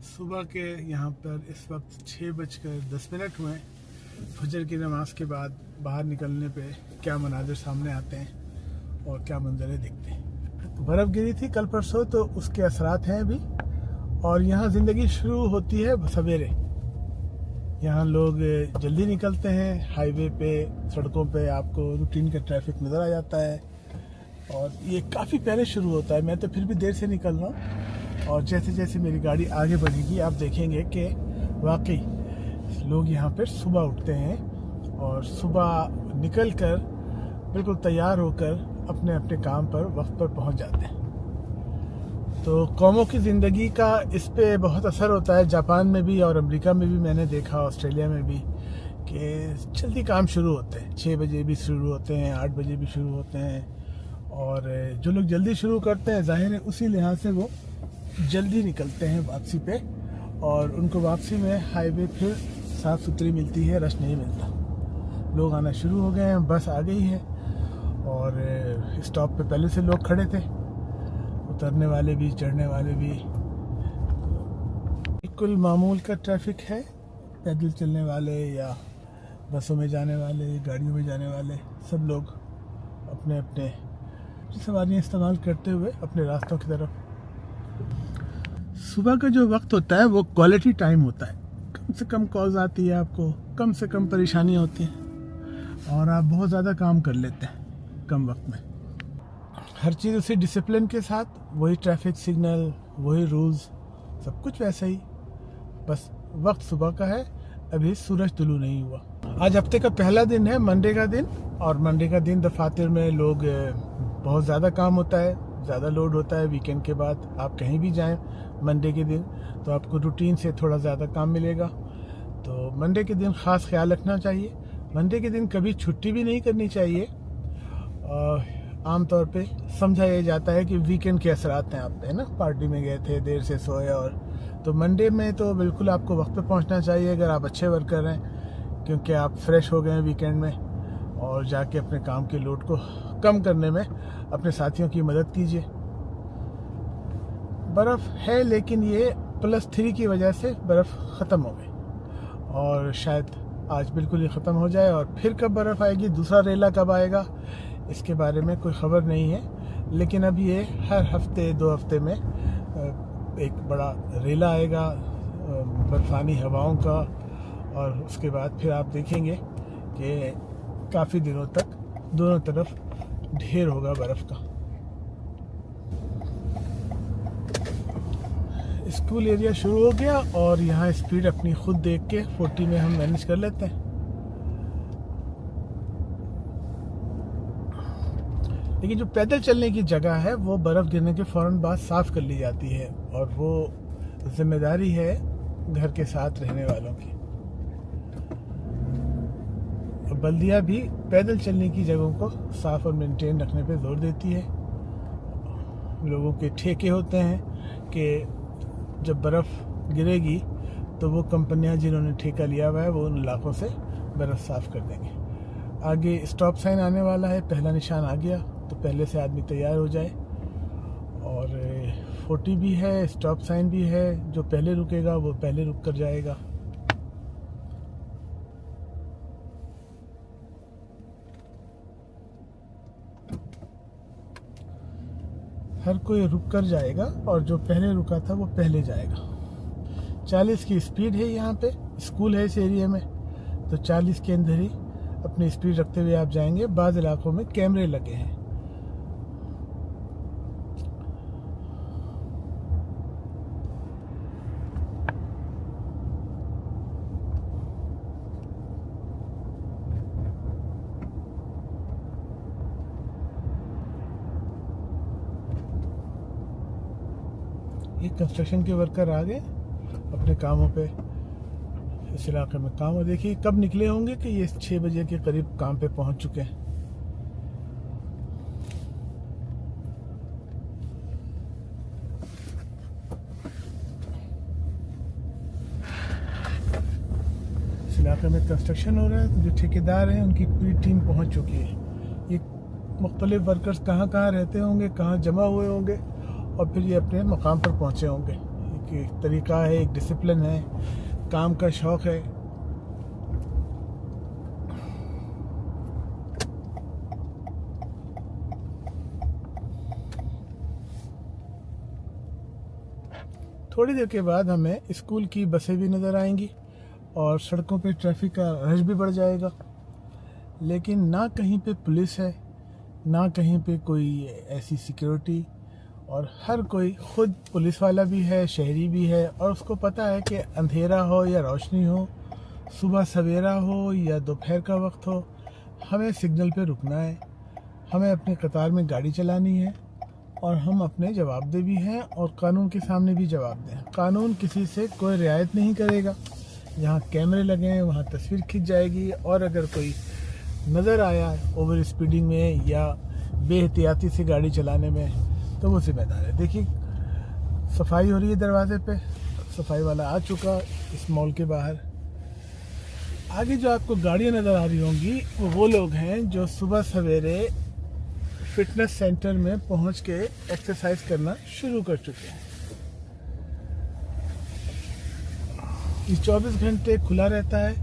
सुबह के यहाँ पर इस वक्त 6:10 हुए हैं। फजर की नमाज के बाद बाहर निकलने पे क्या मनाजिर सामने आते हैं और क्या मंजरे दिखते हैं। बर्फ़ गिरी थी कल परसों, तो उसके असरात हैं अभी। और यहाँ ज़िंदगी शुरू होती है सवेरे। यहाँ लोग जल्दी निकलते हैं। हाईवे पे, सड़कों पे आपको रूटीन का ट्रैफिक नज़र आ जाता है और ये काफ़ी पहले शुरू होता है। मैं तो फिर भी देर से निकल रहा हूँ और जैसे जैसे मेरी गाड़ी आगे बढ़ेगी आप देखेंगे कि वाकई लोग यहाँ पर सुबह उठते हैं और सुबह निकल कर बिल्कुल तैयार होकर अपने अपने काम पर वक्त पर पहुँच जाते हैं। तो कौमों की ज़िंदगी का इस पे बहुत असर होता है। जापान में भी और अमेरिका में भी मैंने देखा, ऑस्ट्रेलिया में भी, कि जल्दी काम शुरू होते हैं। 6 बजे भी शुरू होते हैं, 8 बजे भी शुरू होते हैं। और जो लोग जल्दी शुरू करते हैं ज़ाहिर है उसी लिहाज से वो जल्दी निकलते हैं वापसी पे, और उनको वापसी में हाईवे फिर साफ़ सुथरी मिलती है, रश नहीं मिलता। लोग आना शुरू हो गए हैं, बस आ गई है और स्टॉप पे पहले से लोग खड़े थे, उतरने वाले भी चढ़ने वाले भी। बिल्कुल मामूल का ट्रैफिक है। पैदल चलने वाले या बसों में जाने वाले, गाड़ियों में जाने वाले, सब लोग अपने अपने सवारियाँ इस्तेमाल करते हुए अपने रास्तों की तरफ। सुबह का जो वक्त होता है वो क्वालिटी टाइम होता है। कम से कम कॉल्स आती है आपको, कम से कम परेशानियाँ होती हैं और आप बहुत ज़्यादा काम कर लेते हैं कम वक्त में। हर चीज़ उसी डिसिप्लिन के साथ, वही ट्रैफिक सिग्नल, वही रूल्स, सब कुछ वैसा ही। बस वक्त सुबह का है, अभी सूरज तुलू नहीं हुआ। आज हफ्ते का पहला दिन है, मंडे का दिन। और मंडे का दिन दफातर में लोग बहुत ज़्यादा काम होता है, ज़्यादा लोड होता है। वीकेंड के बाद आप कहीं भी जाएं मंडे के दिन तो आपको रूटीन से थोड़ा ज़्यादा काम मिलेगा। तो मंडे के दिन ख़ास ख्याल रखना चाहिए। मंडे के दिन कभी छुट्टी भी नहीं करनी चाहिए। आम तौर पे समझा यह जाता है कि वीकेंड के असरात हैं आप पे, ना, पार्टी में गए थे, देर से सोए। और तो मंडे में तो बिल्कुल आपको वक्त पे पहुंचना चाहिए अगर आप अच्छे वर्कर हैं, क्योंकि आप फ्रेश हो गए हैं वीकेंड में। और जाके अपने काम के लोड को कम करने में अपने साथियों की मदद कीजिए। बर्फ़ है लेकिन ये +3 की वजह से बर्फ़ ख़त्म हो गई और शायद आज बिल्कुल ही ख़त्म हो जाए। और फिर कब बर्फ़ आएगी, दूसरा रेला कब आएगा, इसके बारे में कोई ख़बर नहीं है। लेकिन अब ये हर हफ्ते 2 हफ्ते में एक बड़ा रेला आएगा बर्फ़ानी हवाओं का। और उसके बाद फिर आप देखेंगे कि काफ़ी दिनों तक दोनों तरफ ढेर होगा बर्फ़ का। स्कूल एरिया शुरू हो गया और यहाँ स्पीड अपनी खुद देख के 40 में हम मैनेज कर लेते हैं। लेकिन जो पैदल चलने की जगह है वो बर्फ़ गिरने के फ़ौरन बाद साफ़ कर ली जाती है और वो जिम्मेदारी है घर के साथ रहने वालों की। और बल्दिया भी पैदल चलने की जगहों को साफ़ और मेंटेन रखने पे जोर देती है। लोगों के ठेके होते हैं कि जब बर्फ़ गिरेगी तो वो कंपनियां जिन्होंने ठेका लिया हुआ है वो उन इलाकों से बर्फ़ साफ़ कर देंगे। आगे स्टॉप साइन आने वाला है, पहला निशान आ गया तो पहले से आदमी तैयार हो जाए। और 40 भी है, स्टॉप साइन भी है। जो पहले रुकेगा वो पहले रुक कर जाएगा। हर कोई रुक कर जाएगा और जो पहले रुका था वो पहले जाएगा। 40 की स्पीड है यहाँ पे, स्कूल है इस एरिया में, तो 40 के अंदर ही अपनी स्पीड रखते हुए आप जाएंगे। बाज़ इलाकों में कैमरे लगे हैं। ये कंस्ट्रक्शन के वर्कर आ गए अपने कामों पे, इस इलाके में काम। और देखिए कब निकले होंगे कि ये 6 बजे के करीब काम पे पहुंच चुके हैं। इस इलाके में कंस्ट्रक्शन हो रहा है, तो जो ठेकेदार हैं उनकी पूरी टीम पहुंच चुकी है। ये मुख्तलिफ वर्कर्स कहाँ कहाँ रहते होंगे, कहाँ जमा हुए होंगे और फिर ये अपने मकाम पर पहुँचे होंगे। एक तरीका है, एक डिसिप्लिन है, काम का शौक़ है। थोड़ी देर के बाद हमें स्कूल की बसें भी नज़र आएंगी और सड़कों पे ट्रैफिक का रश भी बढ़ जाएगा, लेकिन ना कहीं पे पुलिस है, ना कहीं पे कोई ऐसी सिक्योरिटी, और हर कोई खुद पुलिस वाला भी है, शहरी भी है, और उसको पता है कि अंधेरा हो या रोशनी हो, सुबह सवेरा हो या दोपहर का वक्त हो, हमें सिग्नल पे रुकना है, हमें अपनी कतार में गाड़ी चलानी है, और हम अपने जवाबदेह भी हैं और कानून के सामने भी जवाबदेह हैं। कानून किसी से कोई रियायत नहीं करेगा। यहाँ कैमरे लगे हैं, वहाँ तस्वीर खिंच जाएगी, और अगर कोई नज़र आया ओवर स्पीडिंग में या बेहतियाती से गाड़ी चलाने में तो वो जिम्मेदार है। देखिए सफाई हो रही है दरवाजे पे, सफाई वाला आ चुका इस मॉल के बाहर। आगे जो आपको गाड़ियाँ नज़र आ रही होंगी वो लोग हैं जो सुबह सवेरे फिटनेस सेंटर में पहुंच के एक्सरसाइज करना शुरू कर चुके हैं। ये 24 घंटे खुला रहता है,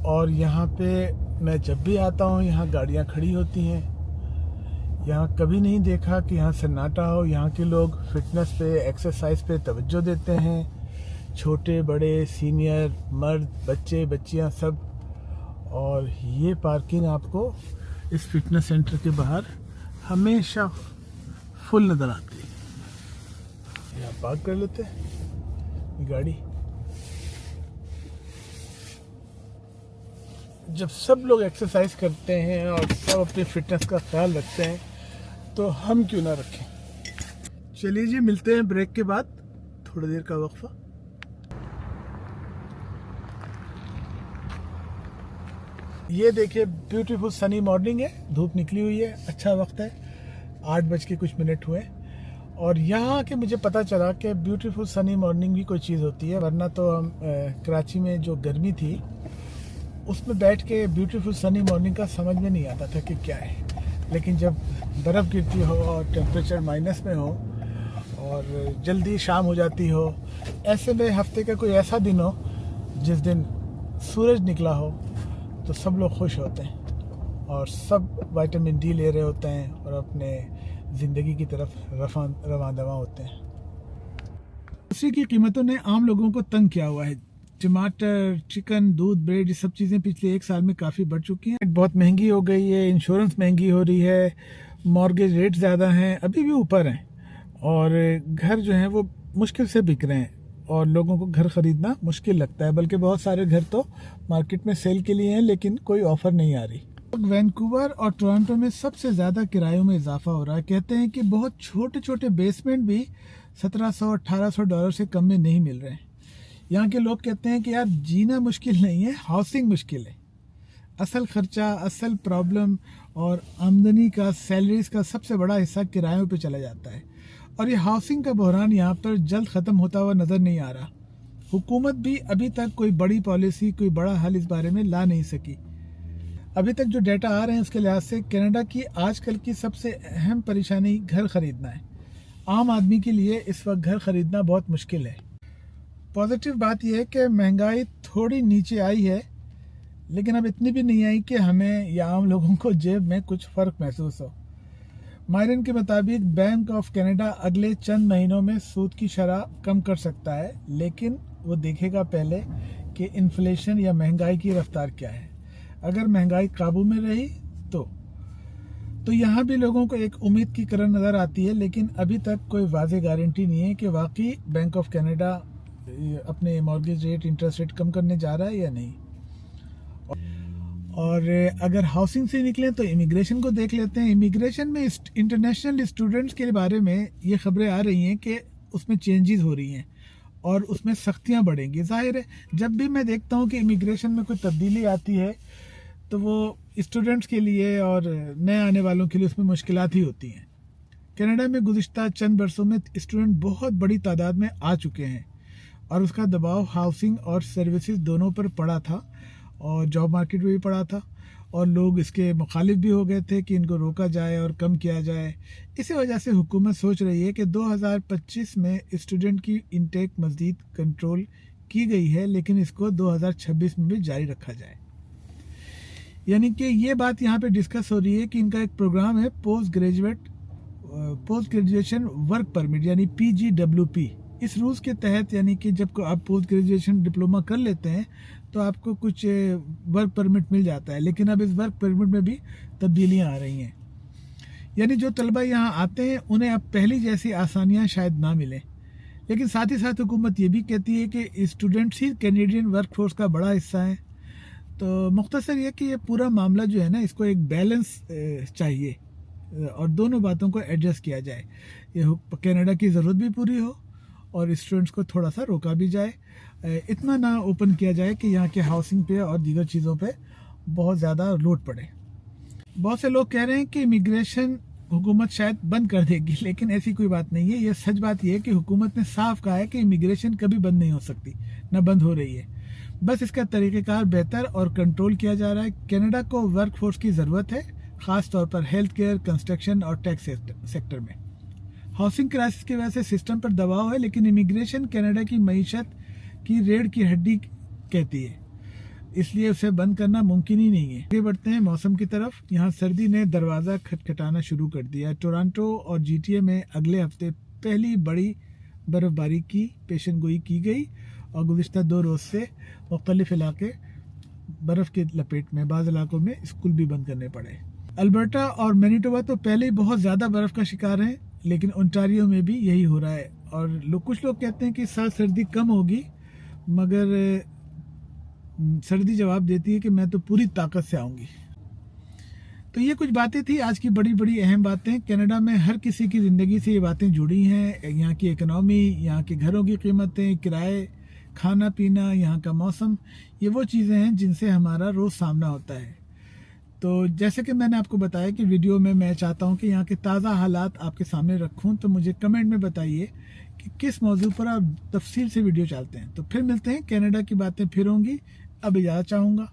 और यहाँ पे मैं जब भी आता हूँ यहाँ गाड़ियाँ खड़ी होती हैं। यहाँ कभी नहीं देखा कि यहाँ सन्नाटा हो। यहाँ के लोग फिटनेस पे, एक्सरसाइज पे तवज्जो देते हैं, छोटे बड़े, सीनियर, मर्द, बच्चे बच्चियाँ सब। और ये पार्किंग आपको इस फिटनेस सेंटर के बाहर हमेशा फुल नज़र आती है। यहाँ पार्क कर लेते हैं गाड़ी। जब सब लोग एक्सरसाइज करते हैं और सब अपनी फिटनेस का ख्याल रखते हैं तो हम क्यों ना रखें। चलिए जी, मिलते हैं ब्रेक के बाद, थोड़ी देर का वक्फा। ये देखिए ब्यूटीफुल सनी मॉर्निंग है, धूप निकली हुई है, अच्छा वक्त है, 8:00 हुए। और यहाँ के मुझे पता चला कि ब्यूटीफुल सनी मॉर्निंग भी कोई चीज़ होती है, वरना तो हम कराची में जो गर्मी थी उसमें बैठ के ब्यूटीफुल सनी मॉर्निंग का समझ में नहीं आता था कि क्या है। लेकिन जब बर्फ़ गिरती हो और टेम्परेचर माइनस में हो और जल्दी शाम हो जाती हो, ऐसे में हफ्ते का कोई ऐसा दिन हो जिस दिन सूरज निकला हो तो सब लोग खुश होते हैं और सब विटामिन डी ले रहे होते हैं और अपने ज़िंदगी की तरफ रवां दवा होते हैं। उसी की कीमतों ने आम लोगों को तंग किया हुआ है। टमाटर, चिकन, दूध, ब्रेड, ये सब चीज़ें पिछले 1 साल में काफ़ी बढ़ चुकी हैं। बहुत महंगी हो गई है, इंश्योरेंस महंगी हो रही है, मॉर्गेज रेट ज़्यादा हैं, अभी भी ऊपर हैं, और घर जो हैं वो मुश्किल से बिक रहे हैं और लोगों को घर ख़रीदना मुश्किल लगता है। बल्कि बहुत सारे घर तो मार्केट में सेल के लिए हैं लेकिन कोई ऑफ़र नहीं आ रही। वैंकूवर और टोरंटो में सबसे ज़्यादा किरायों में इजाफा हो रहा है। कहते हैं कि बहुत छोटे छोटे बेसमेंट भी $1700-1800 से कम में नहीं मिल रहे हैं। यहाँ के लोग कहते हैं कि यार जीना मुश्किल नहीं है, हाउसिंग मुश्किल है। असल खर्चा, असल प्रॉब्लम और आमदनी का, सैलरीज का सबसे बड़ा हिस्सा किरायों पे चला जाता है, और ये हाउसिंग का बहरान यहाँ पर जल्द ख़त्म होता हुआ नज़र नहीं आ रहा। हुकूमत भी अभी तक कोई बड़ी पॉलिसी, कोई बड़ा हल इस बारे में ला नहीं सकी। अभी तक जो डेटा आ रहे हैं उसके लिहाज से कनाडा की आजकल की सबसे अहम परेशानी घर ख़रीदना है। आम आदमी के लिए इस वक्त घर ख़रीदना बहुत मुश्किल है। पॉजिटिव बात यह है कि महंगाई थोड़ी नीचे आई है, लेकिन अब इतनी भी नहीं आई कि हमें या आम लोगों को जेब में कुछ फ़र्क महसूस हो। माहिरीन के मुताबिक बैंक ऑफ कनाडा अगले चंद महीनों में सूद की शरह कम कर सकता है, लेकिन वो देखेगा पहले कि इन्फ्लेशन या महंगाई की रफ्तार क्या है। अगर महंगाई काबू में रही तो यहाँ भी लोगों को एक उम्मीद की किरण नज़र आती है, लेकिन अभी तक कोई वाज़ेह गारंटी नहीं है कि वाकई बैंक ऑफ कनाडा अपने मॉर्गेज रेट, इंटरेस्ट रेट कम करने जा रहा है या नहीं। और अगर हाउसिंग से निकलें तो इमिग्रेशन को देख लेते हैं। इमिग्रेशन में इंटरनेशनल स्टूडेंट्स के बारे में ये खबरें आ रही हैं कि उसमें चेंजेस हो रही हैं और उसमें सख्तियां बढ़ेंगी। जाहिर है जब भी मैं देखता हूं कि इमिग्रेशन में कोई तब्दीली आती है तो वो स्टूडेंट्स के लिए और नए आने वालों के लिए उसमें मुश्किलात ही होती हैं। कनाडा में गुज़िश्ता चंद बरसों में स्टूडेंट बहुत बड़ी तादाद में आ चुके हैं और उसका दबाव हाउसिंग और सर्विसेज दोनों पर पड़ा था और जॉब मार्केट में भी पड़ा था, और लोग इसके मुखालिफ भी हो गए थे कि इनको रोका जाए और कम किया जाए। इसी वजह से हुकूमत सोच रही है कि 2025 में स्टूडेंट की इनटेक मज़ीद कंट्रोल की गई है, लेकिन इसको 2026 में भी जारी रखा जाए। यानी कि ये बात यहाँ पे डिस्कस हो रही है कि इनका एक प्रोग्राम है पोस्ट ग्रेजुएशन वर्क परमिट यानी PGWP। इस रूल्स के तहत यानी कि जब आप पोस्ट ग्रेजुएशन डिप्लोमा कर लेते हैं तो आपको कुछ वर्क परमिट मिल जाता है, लेकिन अब इस वर्क परमिट में भी तब्दीलियां आ रही हैं। यानी जो तलबा यहाँ आते हैं उन्हें अब पहली जैसी आसानियां शायद ना मिलें, लेकिन साथ ही साथ हुकूमत ये भी कहती है कि स्टूडेंट्स ही कैनेडियन वर्क फोर्स का बड़ा हिस्सा है। तो मुख्तसर ये कि ये पूरा मामला जो है ना, इसको एक बैलेंस चाहिए और दोनों बातों को एडजस्ट किया जाए। ये कनाडा की ज़रूरत भी पूरी हो और स्टूडेंट्स को थोड़ा सा रोका भी जाए, इतना ना ओपन किया जाए कि यहाँ के हाउसिंग पे और दीगर चीज़ों पे बहुत ज़्यादा लोड पड़े। बहुत से लोग कह रहे हैं कि इमिग्रेशन हुकूमत शायद बंद कर देगी, लेकिन ऐसी कोई बात नहीं है। ये सच बात यह है कि हुकूमत ने साफ कहा है कि इमिग्रेशन कभी बंद नहीं हो सकती, ना बंद हो रही है। बस इसका तरीक़ेकार बेहतर और कंट्रोल किया जा रहा है। कनाडा को वर्क फोर्स की ज़रूरत है, ख़ास तौर पर हेल्थ केयर, कंस्ट्रक्शन और टैक्स सेक्टर में। हाउसिंग क्राइसिस की वजह से सिस्टम पर दबाव है, लेकिन इमिग्रेशन कनाडा की मईशत की रीढ़ की हड्डी कहती है, इसलिए उसे बंद करना मुमकिन ही नहीं है। आगे बढ़ते हैं मौसम की तरफ। यहाँ सर्दी ने दरवाज़ा खटखटाना शुरू कर दिया। टोरंटो और GTA में अगले हफ्ते पहली बड़ी बर्फबारी की पेशनगोई की गई और गुज़िश्ता 2 रोज़ से मुख्तलिफ इलाके बर्फ़ के लपेट में, बाज़ इलाकों में स्कूल भी बंद करने पड़े। अल्बर्टा और मैनीटोबा तो पहले ही बहुत ज़्यादा बर्फ़ का शिकार हैं, लेकिन ओंटारियो में भी यही हो रहा है। और कुछ लोग कहते हैं कि इस साल सर्दी कम होगी, मगर सर्दी जवाब देती है कि मैं तो पूरी ताकत से आऊँगी। तो ये कुछ बातें थी आज की बड़ी बड़ी अहम बातें। कनाडा में हर किसी की ज़िंदगी से ये बातें जुड़ी हैं। यहाँ की इकनॉमी, यहाँ के घरों की कीमतें, किराए, खाना पीना, यहाँ का मौसम, ये वो चीज़ें हैं जिनसे हमारा रोज़ सामना होता है। तो जैसे कि मैंने आपको बताया कि वीडियो में मैं चाहता हूँ कि यहाँ के ताज़ा हालात आपके सामने रखूँ, तो मुझे कमेंट में बताइए कि किस मौजू पर आप तफसील से वीडियो चाहते हैं। तो फिर मिलते हैं, कनाडा की बातें फिर होंगी। अब इजाज़त चाहूँगा।